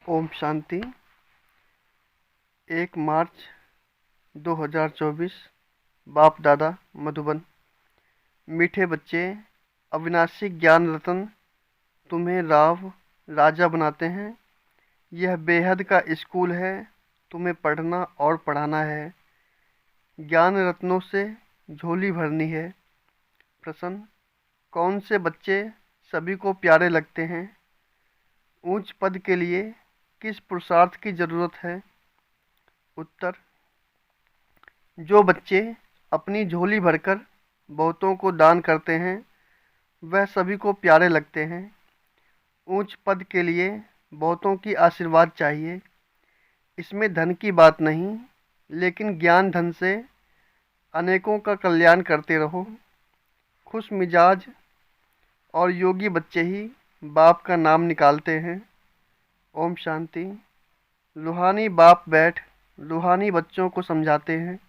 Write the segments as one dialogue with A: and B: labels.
A: ओम शांति। 1 मार्च 2024। बाप दादा मधुबन। मीठे बच्चे, अविनाशी ज्ञान रतन तुम्हें राव राजा बनाते हैं। यह बेहद का स्कूल है, तुम्हें पढ़ना और पढ़ाना है। ज्ञान रत्नों से झोली भरनी है। प्रश्न: कौन से बच्चे सभी को प्यारे लगते हैं? ऊंच पद के लिए किस पुरुषार्थ की जरूरत है? उत्तर: जो बच्चे अपनी झोली भरकर बहुतों को दान करते हैं वह सभी को प्यारे लगते हैं। ऊंच पद के लिए बहुतों की आशीर्वाद चाहिए। इसमें धन की बात नहीं, लेकिन ज्ञान धन से अनेकों का कल्याण करते रहो। खुश मिजाज और योगी बच्चे ही बाप का नाम निकालते हैं। ओम शांति। रूहानी बाप बैठ रूहानी बच्चों को समझाते हैं।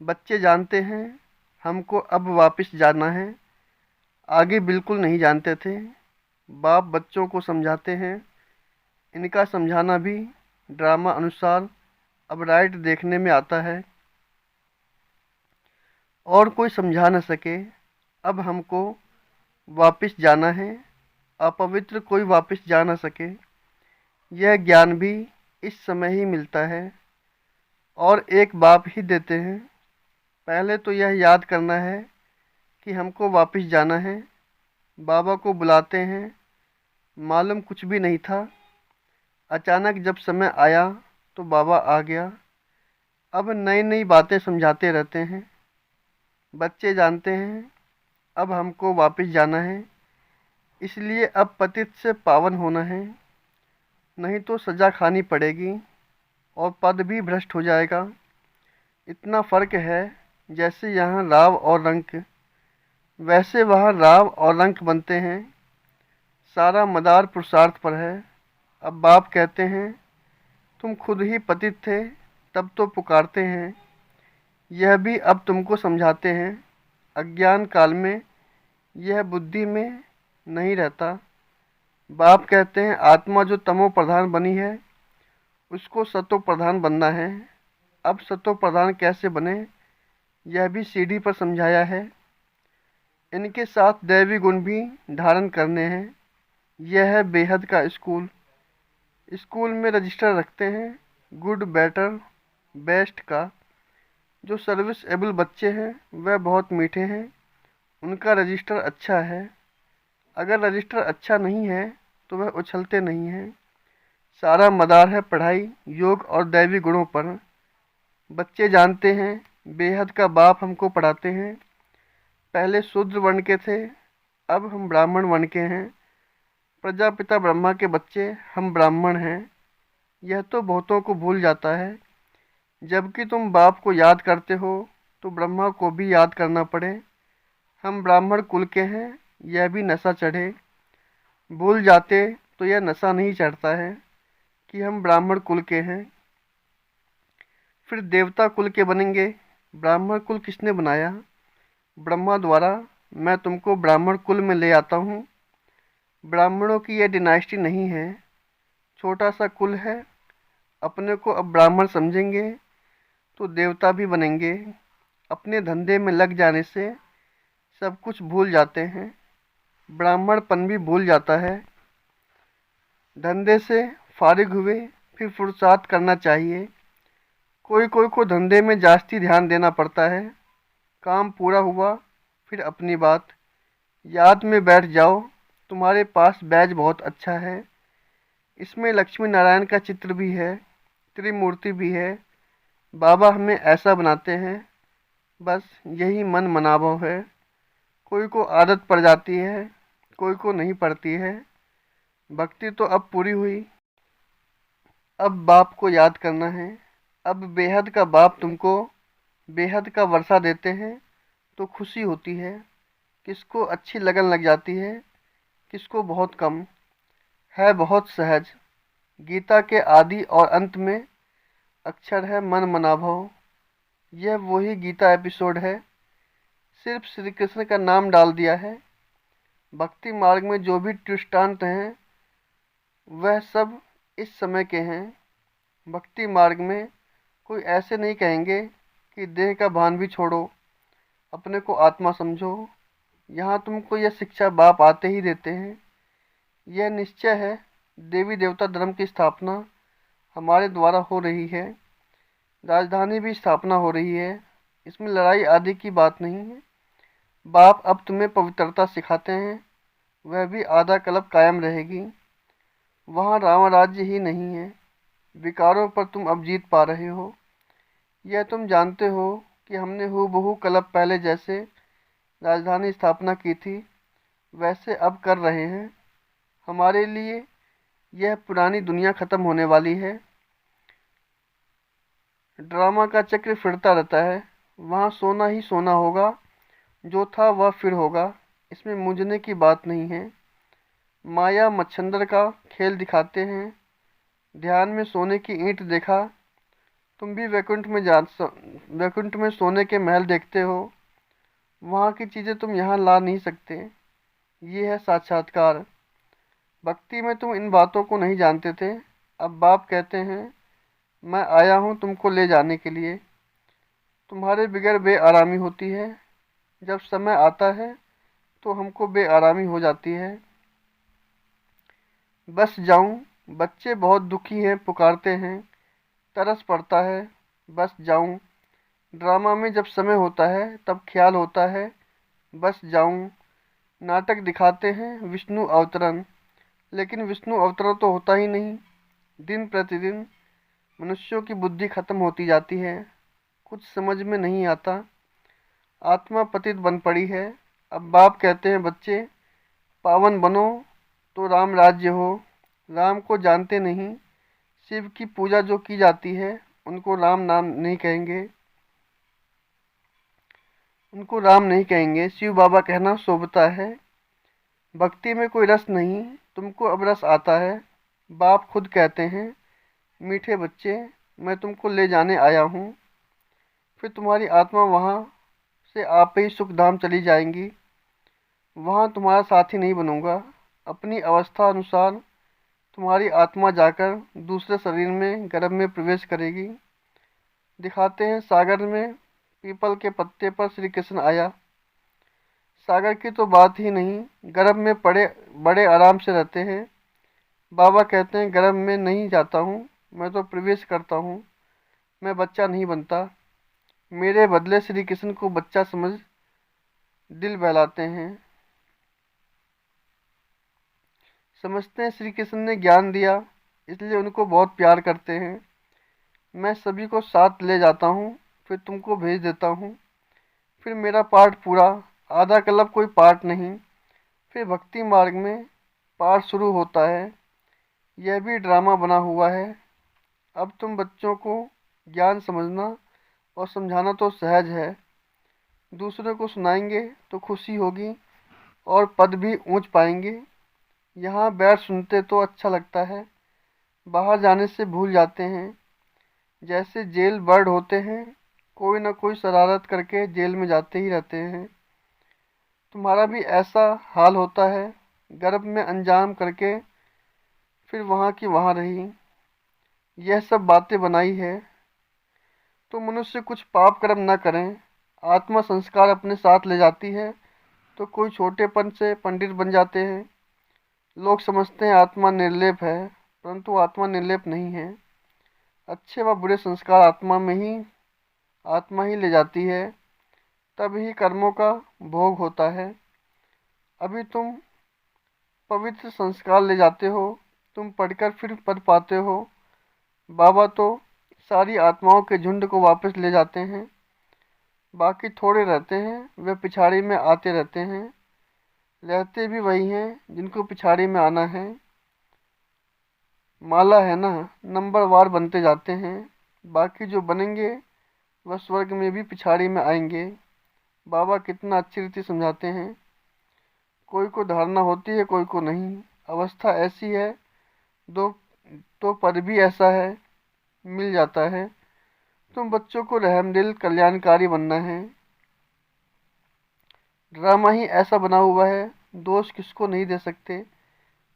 A: बच्चे जानते हैं हमको अब वापस जाना है, आगे बिल्कुल नहीं जानते थे। बाप बच्चों को समझाते हैं। इनका समझाना भी ड्रामा अनुसार अब राइट देखने में आता है। और कोई समझा न सके, अब हमको वापस जाना है। अपवित्र कोई वापस जा न सके। यह ज्ञान भी इस समय ही मिलता है और एक बाप ही देते हैं। पहले तो यह याद करना है कि हमको वापस जाना है। बाबा को बुलाते हैं। मालूम कुछ भी नहीं था, अचानक जब समय आया तो बाबा आ गया। अब नई नई बातें समझाते रहते हैं। बच्चे जानते हैं अब हमको वापस जाना है, इसलिए अब पतित से पावन होना है, नहीं तो सज़ा खानी पड़ेगी और पद भी भ्रष्ट हो जाएगा। इतना फ़र्क है, जैसे यहाँ राव और रंक, वैसे वहाँ राव और रंक बनते हैं। सारा मदार पुरुषार्थ पर है। अब बाप कहते हैं तुम खुद ही पतित थे, तब तो पुकारते हैं। यह भी अब तुमको समझाते हैं। अज्ञान काल में यह बुद्धि में नहीं रहता। बाप कहते हैं आत्मा जो तमो प्रधान बनी है उसको सतो प्रधान बनना है। अब सतो प्रधान कैसे बने, यह भी सीढ़ी पर समझाया है। इनके साथ दैवी गुण भी धारण करने हैं। यह है बेहद का स्कूल। स्कूल में रजिस्टर रखते हैं गुड, बेटर, बेस्ट का। जो सर्विस एबल बच्चे हैं वह बहुत मीठे हैं, उनका रजिस्टर अच्छा है। अगर रजिस्टर अच्छा नहीं है तो वह उछलते नहीं हैं। सारा मदार है पढ़ाई, योग और दैवी गुणों पर। बच्चे जानते हैं बेहद का बाप हमको पढ़ाते हैं। पहले शूद्र वर्ण के थे, अब हम ब्राह्मण वर्ण के हैं। प्रजापिता ब्रह्मा के बच्चे हम ब्राह्मण हैं। यह तो बहुतों को भूल जाता है। जबकि तुम बाप को याद करते हो तो ब्रह्मा को भी याद करना पड़े। हम ब्राह्मण कुल के हैं, यह भी नशा चढ़े। भूल जाते तो यह नशा नहीं चढ़ता है कि हम ब्राह्मण कुल के हैं। फिर देवता कुल के बनेंगे। ब्राह्मण कुल किसने बनाया? ब्रह्मा द्वारा। मैं तुमको ब्राह्मण कुल में ले आता हूँ। ब्राह्मणों की यह डिनाइस्टी नहीं है, छोटा सा कुल है। अपने को अब ब्राह्मण समझेंगे तो देवता भी बनेंगे। अपने धंधे में लग जाने से सब कुछ भूल जाते हैं। ब्राह्मणपन भी भूल जाता है। धंधे से फारिग हुए फिर पुरुषार्थ करना चाहिए। कोई कोई को धंधे में जास्ती ध्यान देना पड़ता है। काम पूरा हुआ फिर अपनी बात। याद में बैठ जाओ, तुम्हारे पास बैज बहुत अच्छा है। इसमें लक्ष्मी नारायण का चित्र भी है, त्रिमूर्ति भी है। बाबा हमें ऐसा बनाते हैं, बस यही मन मनाभव है। कोई को आदत पड़ जाती है, कोई को नहीं पड़ती है। भक्ति तो अब पूरी हुई, अब बाप को याद करना है। अब बेहद का बाप तुमको बेहद का वर्षा देते हैं तो खुशी होती है। किसको अच्छी लगन लग जाती है, किसको बहुत कम। है बहुत सहज। गीता के आदि और अंत में अक्षर है मन मनाभव। यह वही गीता एपिसोड है, सिर्फ श्री कृष्ण का नाम डाल दिया है। भक्ति मार्ग में जो भी दृष्टांत हैं वह सब इस समय के हैं। भक्ति मार्ग में कोई ऐसे नहीं कहेंगे कि देह का भान भी छोड़ो, अपने को आत्मा समझो। यहाँ तुमको यह शिक्षा बाप आते ही देते हैं। यह निश्चय है, देवी देवता धर्म की स्थापना हमारे द्वारा हो रही है। राजधानी भी स्थापना हो रही है। इसमें लड़ाई आदि की बात नहीं है। बाप अब तुम्हें पवित्रता सिखाते हैं, वह भी आधा कल्प कायम रहेगी। वहाँ रावण राज्य ही नहीं है। विकारों पर तुम अब जीत पा रहे हो। यह तुम जानते हो कि हमने हूबहू कल्प पहले जैसे राजधानी स्थापना की थी, वैसे अब कर रहे हैं। हमारे लिए यह पुरानी दुनिया खत्म होने वाली है। ड्रामा का चक्र फिरता रहता है। वहाँ सोना ही सोना होगा, जो था वह फिर होगा। इसमें मूंझने की बात नहीं है। माया मच्छंदर का खेल दिखाते हैं। ध्यान में सोने की ईंट देखा। तुम भी वैकुंठ में सोने के महल देखते हो। वहाँ की चीज़ें तुम यहाँ ला नहीं सकते। ये है साक्षात्कार। भक्ति में तुम इन बातों को नहीं जानते थे। अब बाप कहते हैं, मैं आया हूँ तुमको ले जाने के लिए। तुम्हारे बगैर बेआरामी होती है। जब समय आता है तो हमको बेआरामी हो जाती है। बस जाऊं? बच्चे बहुत दुखी हैं, पुकारते हैं, तरस पड़ता है। बस जाऊं? ड्रामा में जब समय होता है तब ख्याल होता है, बस जाऊं? नाटक दिखाते हैं विष्णु अवतरण, लेकिन विष्णु अवतरण तो होता ही नहीं। दिन प्रतिदिन मनुष्यों की बुद्धि खत्म होती जाती है। कुछ समझ में नहीं आता। आत्मा पतित बन पड़ी है। अब बाप कहते हैं, बच्चे पावन बनो तो राम राज्य हो। राम को जानते नहीं। शिव की पूजा जो की जाती है उनको राम नाम नहीं कहेंगे, उनको राम नहीं कहेंगे, शिव बाबा कहना शोभता है। भक्ति में कोई रस नहीं, तुमको अब रस आता है। बाप खुद कहते हैं, मीठे बच्चे मैं तुमको ले जाने आया हूँ। फिर तुम्हारी आत्मा वहाँ से आप ही सुख धाम चली जाएंगी। वहाँ तुम्हारा साथी नहीं बनूंगा। अपनी अवस्था अनुसार तुम्हारी आत्मा जाकर दूसरे शरीर में गर्भ में प्रवेश करेगी। दिखाते हैं सागर में पीपल के पत्ते पर श्री कृष्ण आया। सागर की तो बात ही नहीं, गर्भ में पड़े बड़े आराम से रहते हैं। बाबा कहते हैं, गर्भ में नहीं जाता हूँ, मैं तो प्रवेश करता हूँ। मैं बच्चा नहीं बनता। मेरे बदले श्री कृष्ण को बच्चा समझ दिल बहलाते हैं। समझते हैं श्री कृष्ण ने ज्ञान दिया, इसलिए उनको बहुत प्यार करते हैं। मैं सभी को साथ ले जाता हूँ, फिर तुमको भेज देता हूँ। फिर मेरा पाठ पूरा। आधा कल्प कोई पाठ नहीं। फिर भक्ति मार्ग में पाठ शुरू होता है। यह भी ड्रामा बना हुआ है। अब तुम बच्चों को ज्ञान समझना और समझाना तो सहज है। दूसरों को सुनाएंगे तो खुशी होगी और पद भी ऊंच पाएंगे। यहाँ बैठ सुनते तो अच्छा लगता है, बाहर जाने से भूल जाते हैं। जैसे जेल बर्ड होते हैं, कोई ना कोई शरारत करके जेल में जाते ही रहते हैं। तुम्हारा भी ऐसा हाल होता है। गर्भ में अंजाम करके फिर वहाँ की वहाँ रही। यह सब बातें बनाई है तो मनुष्य कुछ पाप कर्म न करें। आत्मा संस्कार अपने साथ ले जाती है तो कोई छोटेपन से पंडित बन जाते हैं। लोग समझते हैं आत्मा निर्लेप है, परंतु आत्मा निर्लेप नहीं है। अच्छे व बुरे संस्कार आत्मा ही ले जाती है। तब ही कर्मों का भोग होता है। अभी तुम पवित्र संस्कार ले जाते हो, तुम पढ़कर फिर पढ़ पाते हो। बाबा तो सारी आत्माओं के झुंड को वापस ले जाते हैं। बाकी थोड़े रहते हैं, वे पिछाड़ी में आते रहते हैं। रहते भी वही हैं जिनको पिछाड़ी में आना है। माला है ना, नंबर वार बनते जाते हैं। बाकी जो बनेंगे वह स्वर्ग में भी पिछाड़ी में आएंगे। बाबा कितना अच्छी रीति समझाते हैं। कोई को धारणा होती है, कोई को नहीं। अवस्था ऐसी है, दो तो पद भी ऐसा है, मिल जाता है। तुम बच्चों को रहमदिल कल्याणकारी बनना है। ड्रामा ही ऐसा बना हुआ है, दोष किसको नहीं दे सकते।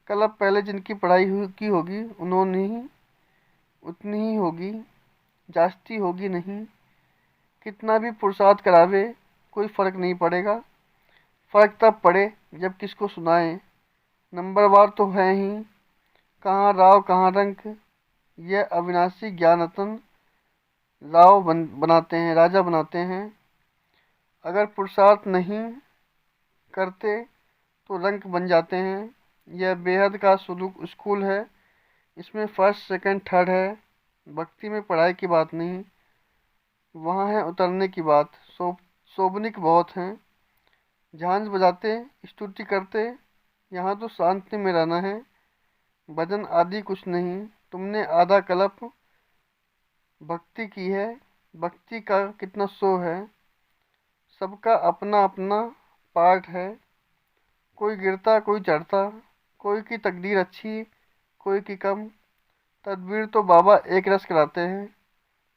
A: कल अब पहले जिनकी पढ़ाई हुई की होगी उन्होंने ही उतनी ही होगी, जास्ती होगी नहीं। कितना भी पुरुषार्थ करावे कोई फर्क नहीं पड़ेगा। फर्क तब पड़े जब किसको सुनाए। नंबरवार तो है ही, कहाँ राव कहाँ रंक। यह अविनाशी ज्ञान रतन राव बनाते हैं, राजा बनाते हैं। अगर पुरुषार्थ नहीं करते तो रंक बन जाते हैं। यह बेहद का सुलूक स्कूल है। इसमें फर्स्ट सेकंड थर्ड है। भक्ति में पढ़ाई की बात नहीं, वहाँ है उतरने की बात। शोभनिक बहुत हैं, झांझ बजाते स्तुति करते। यहाँ तो शांति में रहना है, भजन आदि कुछ नहीं। तुमने आधा कल्प भक्ति की है, भक्ति का कितना शो है। सबका अपना अपना पार्ट है, कोई गिरता कोई चढ़ता। कोई की तकदीर अच्छी, कोई की कम। तदबीर तो बाबा एक रस कराते हैं,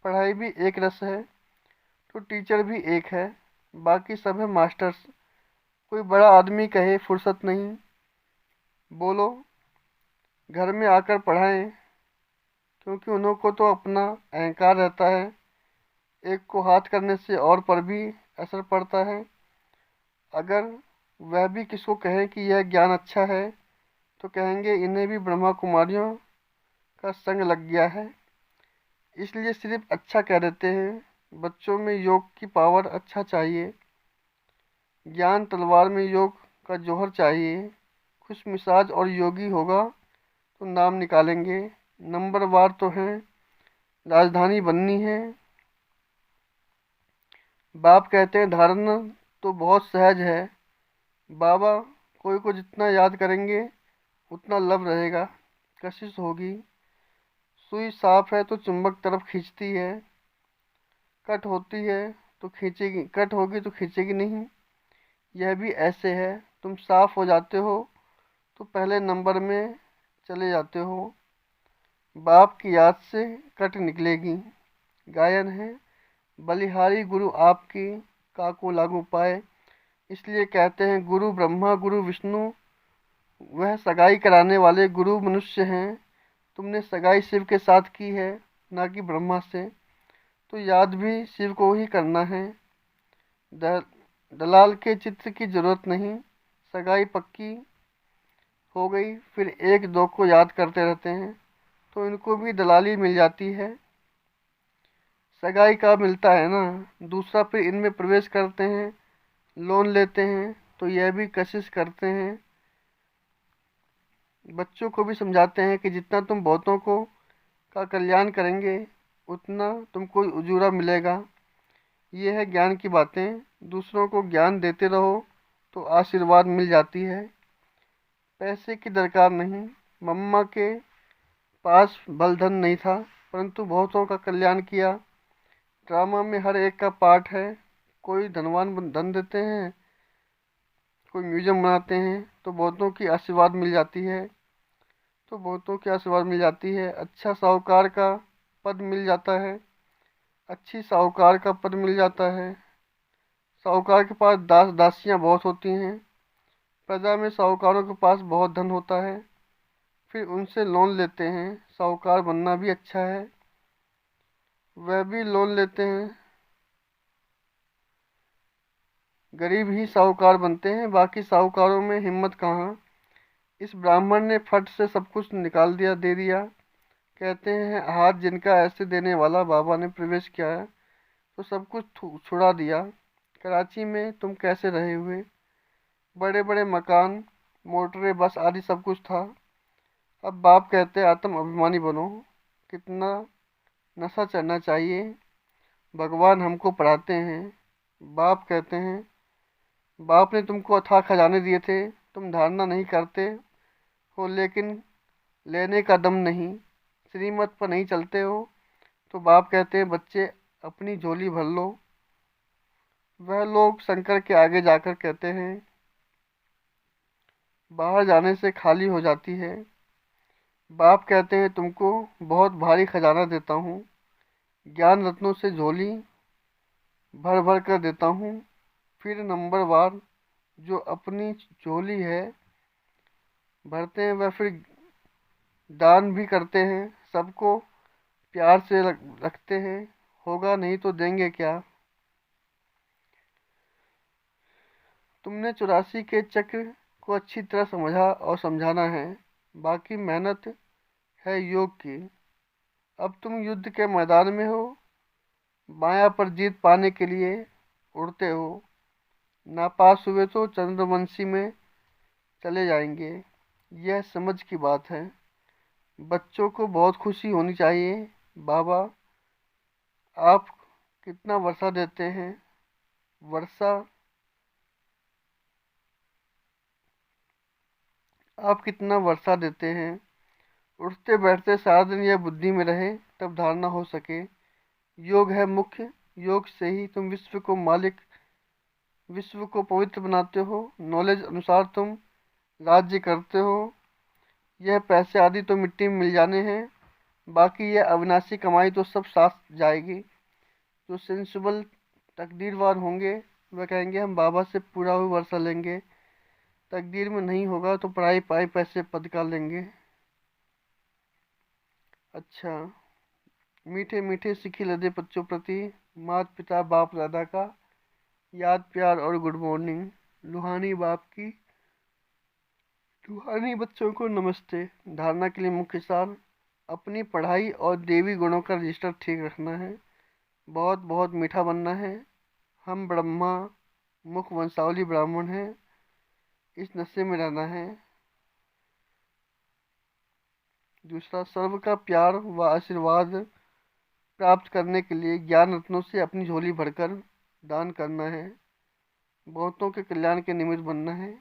A: पढ़ाई भी एक रस है, तो टीचर भी एक है, बाकी सब है मास्टर्स। कोई बड़ा आदमी कहे फुर्सत नहीं, बोलो घर में आकर पढ़ाएं, क्योंकि उन्हों को तो अपना अहंकार रहता है। एक को हाथ करने से और पर भी असर पड़ता है। अगर वह भी किसको कहे कि यह ज्ञान अच्छा है, तो कहेंगे इन्हें भी ब्रह्मा कुमारियों का संग लग गया है, इसलिए सिर्फ अच्छा कह देते हैं। बच्चों में योग की पावर अच्छा चाहिए, ज्ञान तलवार में योग का जौहर चाहिए। खुश मिजाज और योगी होगा तो नाम निकालेंगे। नंबरवार तो हैं, राजधानी बननी है। बाप कहते हैं धारणा तो बहुत सहज है। बाबा कोई को जितना याद करेंगे उतना लब रहेगा, कशिश होगी। सुई साफ है तो चुंबक तरफ खींचती है, कट होती है तो खींचेगी, कट होगी तो खींचेगी नहीं। यह भी ऐसे है, तुम साफ हो जाते हो तो पहले नंबर में चले जाते हो। बाप की याद से कट निकलेगी। गायन है, बलिहारी गुरु आपकी काको लागू पाए। इसलिए कहते हैं गुरु ब्रह्मा गुरु विष्णु, वह सगाई कराने वाले गुरु मनुष्य हैं। तुमने सगाई शिव के साथ की है, ना कि ब्रह्मा से, तो याद भी शिव को ही करना है। दलाल के चित्र की जरूरत नहीं, सगाई पक्की हो गई फिर एक दो को याद करते रहते हैं, तो इनको भी दलाली मिल जाती है। सगाई का मिलता है ना। दूसरा फिर इनमें प्रवेश करते हैं, लोन लेते हैं, तो यह भी कशिश करते हैं। बच्चों को भी समझाते हैं कि जितना तुम बहुतों को का कल्याण करेंगे उतना तुमको उजूरा मिलेगा। ये है ज्ञान की बातें। दूसरों को ज्ञान देते रहो तो आशीर्वाद मिल जाती है। पैसे की दरकार नहीं। मम्मा के पास बल धन नहीं था, परंतु बहुतों का कल्याण किया। ड्रामा में हर एक का पार्ट है। कोई धनवान धन देते हैं, कोई म्यूजियम बनाते हैं, तो बहुतों की आशीर्वाद मिल जाती है, तो बहुतों की आशीर्वाद मिल जाती है। अच्छा साहूकार का पद मिल जाता है, अच्छी साहूकार का पद मिल जाता है। साहूकार के पास दास दासियां बहुत होती हैं। प्रजा में साहूकारों के पास बहुत धन होता है, फिर उनसे लोन लेते हैं। साहूकार बनना भी अच्छा है, वह भी लोन लेते हैं। गरीब ही साहूकार बनते हैं, बाकी साहूकारों में हिम्मत कहाँ। इस ब्राह्मण ने फट से सब कुछ निकाल दिया, दे दिया। कहते हैं हाथ जिनका ऐसे देने वाला बाबा ने प्रवेश किया है, तो सब कुछ छुड़ा दिया। कराची में तुम कैसे रहे हुए, बड़े बड़े मकान, मोटरें, बस आदि सब कुछ था। अब बाप कहते आत्म अभिमानी बनो। कितना नशा चढ़ना चाहिए, भगवान हमको पढ़ाते हैं। बाप कहते हैं बाप ने तुमको अथाह खजाने दिए थे, तुम धारणा नहीं करते हो, लेकिन लेने का दम नहीं, श्रीमत पर नहीं चलते हो। तो बाप कहते हैं बच्चे अपनी झोली भर लो। वह लोग शंकर के आगे जाकर कहते हैं बाहर जाने से खाली हो जाती है। बाप कहते हैं तुमको बहुत भारी खजाना देता हूँ, ज्ञान रत्नों से झोली भर भर कर देता हूँ। फिर नंबर वार जो अपनी झोली है भरते हैं वह फिर दान भी करते हैं, सबको प्यार से रखते हैं, होगा नहीं तो देंगे क्या। तुमने 84 के चक्र को अच्छी तरह समझा और समझाना है, बाकी मेहनत है योग की। अब तुम युद्ध के मैदान में हो, माया पर जीत पाने के लिए उड़ते हो। नापास हुए तो चंद्रवंशी में चले जाएंगे। यह समझ की बात है। बच्चों को बहुत खुशी होनी चाहिए। बाबा, आप कितना वर्षा देते हैं। वर्षा, आप कितना वर्षा देते हैं। उठते बैठते सारा दिन यह बुद्धि में रहे, तब धारणा हो सके। योग है मुख्य, योग से ही तुम विश्व को मालिक, विश्व को पवित्र बनाते हो। नॉलेज अनुसार तुम राज्य करते हो। यह पैसे आदि तो मिट्टी में मिल जाने हैं, बाकी यह अविनाशी कमाई तो सब साथ जाएगी। जो सेंसिबल तकदीरवार होंगे वह कहेंगे हम बाबा से पूरा हुआ वर्षा लेंगे। तकदीर में नहीं होगा तो पढ़ाई पाई पैसे पद का लेंगे। अच्छा, मीठे मीठे सिखे लदे बच्चों प्रति माता पिता बाप दादा का याद प्यार और गुड मॉर्निंग। रूहानी बाप की रूहानी बच्चों को नमस्ते। धारणा के लिए मुख्य सार, अपनी पढ़ाई और देवी गुणों का रजिस्टर ठीक रखना है। बहुत बहुत मीठा बनना है। हम ब्रह्मा मुख वंशावली ब्राह्मण हैं, इस नशे में रहना है। दूसरा, सर्व का प्यार व आशीर्वाद प्राप्त करने के लिए ज्ञान रत्नों से अपनी झोली भरकर दान करना है। बहुतों के कल्याण के निमित्त बनना है।